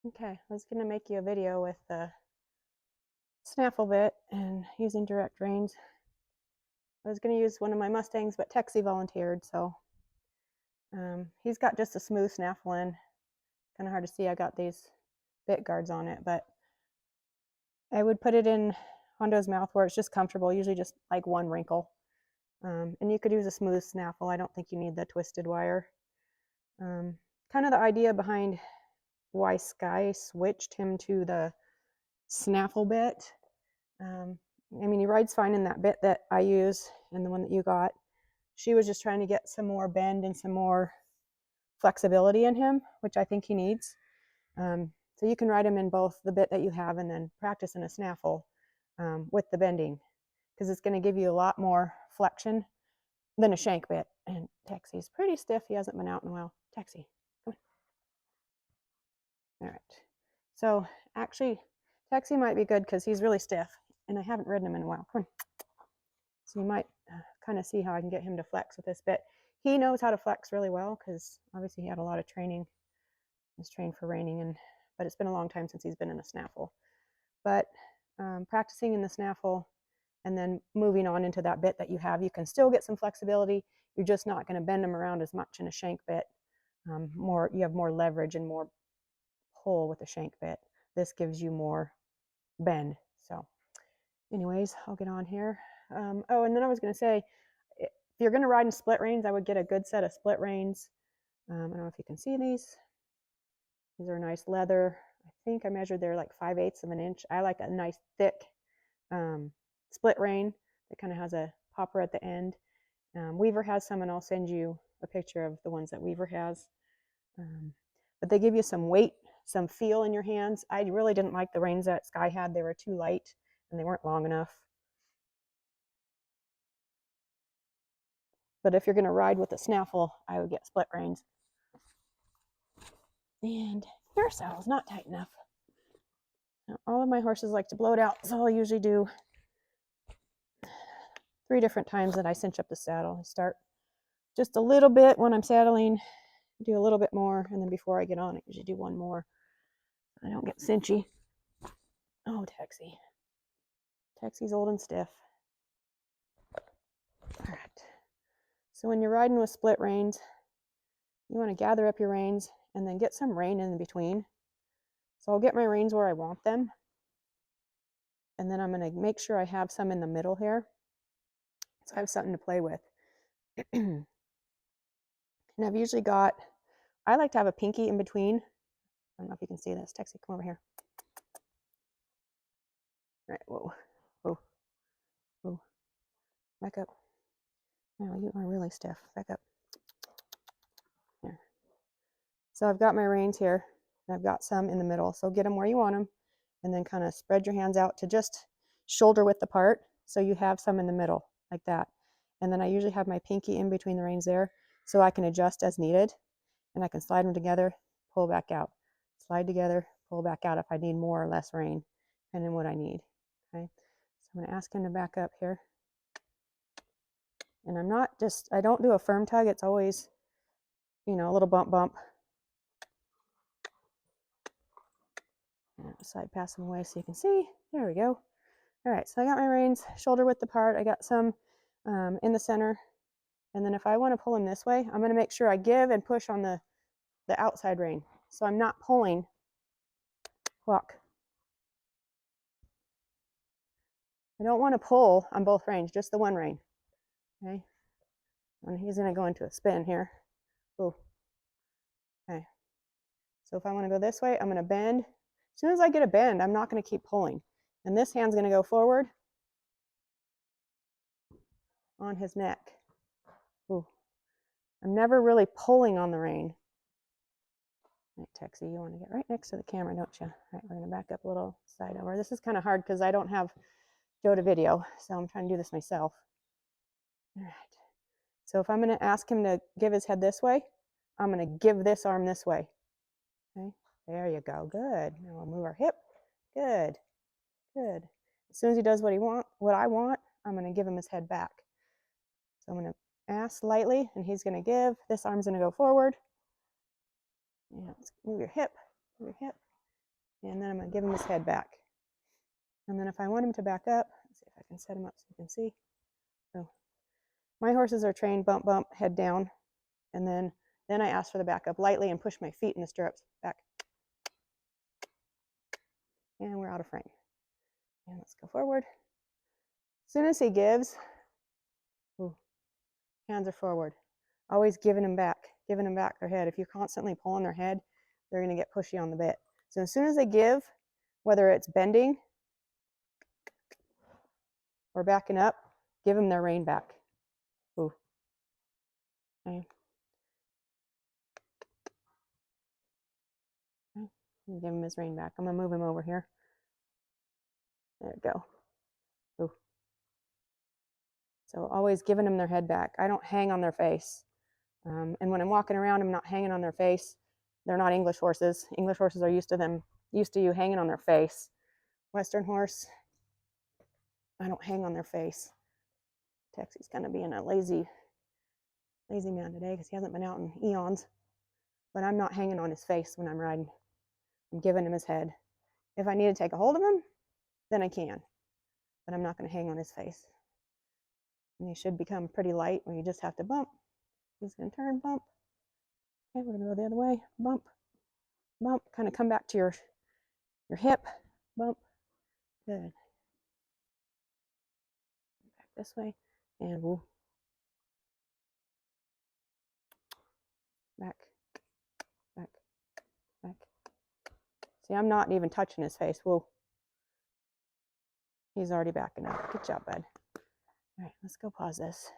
Okay, I was going to make you a video with the snaffle bit and using direct reins. I was going to use one of my Mustangs, but Texie volunteered, so he's got just a smooth snaffle in. Kind of hard to see, I got these bit guards on it, but I would put it in Hondo's mouth where it's just comfortable, usually just like one wrinkle. And you could use a smooth snaffle. I don't think you need the twisted wire. Kind of the idea behind why Sky switched him to the snaffle bit. I mean, he rides fine in that bit that I use and the one that you got. She was just trying to get some more bend and some more flexibility in him, which I think he needs. So you can ride him in both the bit that you have and then practice in a snaffle with the bending, because it's going to give you a lot more flexion than a shank bit. And Texie's pretty stiff. He hasn't been out in a while. Texie, come on. All right. So actually, Texie might be good because he's really stiff, and I haven't ridden him in a while. Come on. So you might kind of see how I can get him to flex with this bit. He knows how to flex really well because obviously he had a lot of training. He's trained for reining, but it's been a long time since he's been in a snaffle. But practicing in the snaffle and then moving on into that bit that you have, you can still get some flexibility. You're just not going to bend them around as much in a shank bit. You have more leverage and more pull with the shank bit. This gives you more bend. So anyways, I'll get on here. Oh, and then I was going to say, if you're going to ride in split reins, I would get a good set of split reins. I don't know if you can see these. These are nice leather. I think I measured they're like 5/8 of an inch. I like a nice thick split rein that kind of has a popper at the end. Weaver has some, and I'll send you a picture of the ones that Weaver has. But they give you some weight, some feel in your hands. I really didn't like the reins that Sky had. They were too light and they weren't long enough. But if you're going to ride with a snaffle, I would get split reins. And your saddle's not tight enough. Now, all of my horses like to blow it out, so I'll usually do 3 different times that I cinch up the saddle. I start just a little bit when I'm saddling, do a little bit more, and then before I get on, I usually do one more. I don't get cinchy. Oh, Texie. Texie's old and stiff. All right. So when you're riding with split reins, you want to gather up your reins and then get some rein in between. So I'll get my reins where I want them. And then I'm going to make sure I have some in the middle here, so I have something to play with. And I've usually got, I like to have a pinky in between. I don't know if you can see this. Texie, come over here. All right, whoa, whoa, whoa. Back up. Now you are really stiff. Back up. Here. So I've got my reins here, and I've got some in the middle. So get them where you want them, and then kind of spread your hands out to just shoulder width apart, so you have some in the middle, like that. And then I usually have my pinky in between the reins there, so I can adjust as needed, and I can slide them together, pull back out, slide together, pull back out if I need more or less rein, depending on what I need. Okay, so I'm going to ask him to back up here. And I don't do a firm tug. It's always, a little bump, bump. Side pass them away so you can see. There we go. All right, so I got my reins shoulder width apart. I got some in the center. And then if I want to pull them this way, I'm going to make sure I give and push on the outside rein. So I'm not pulling. Walk. I don't want to pull on both reins, just the one rein. Okay. And he's going to go into a spin here. Ooh. Okay. So if I want to go this way, I'm going to bend. As soon as I get a bend, I'm not going to keep pulling. And this hand's going to go forward on his neck. Ooh. I'm never really pulling on the rein. All right, Texie, you want to get right next to the camera, don't you? All right, we're going to back up a little side over. This is kind of hard because I don't have Joe to video, so I'm trying to do this myself. All right. So if I'm going to ask him to give his head this way, I'm going to give this arm this way. Okay, there you go. Good. Now we'll move our hip. Good. Good. As soon as he does what I want, I'm going to give him his head back. So I'm going to ask lightly, and he's going to give. This arm's going to go forward. Yeah, let's move your hip. Move your hip. And then I'm going to give him his head back. And then if I want him to back up, let's see if I can set him up so you can see. So my horses are trained bump, bump, head down. And then I ask for the back up lightly and push my feet in the stirrups back. And we're out of frame. And let's go forward. As soon as he gives, ooh, hands are forward. Always giving them back their head. If you're constantly pulling their head, they're going to get pushy on the bit. So as soon as they give, whether it's bending or backing up, give them their rein back. Ooh. Okay. Okay. Give him his rein back. I'm going to move him over here. There we go. Ooh. So always giving them their head back. I don't hang on their face. And when I'm walking around, I'm not hanging on their face. They're not English horses. English horses are used to you hanging on their face. Western horse, I don't hang on their face. Texie's kind of being a lazy man today because he hasn't been out in eons. But I'm not hanging on his face when I'm riding. I'm giving him his head. If I need to take a hold of him, then I can. But I'm not going to hang on his face. And he should become pretty light where you just have to bump. He's going to turn, bump. Okay, we're going to go the other way. Bump, bump. Kind of come back to your hip. Bump. Good. Back this way. And woo. Back, back, back. See, I'm not even touching his face. Whoa. He's already backing up. Good job, bud. All right, let's go pause this.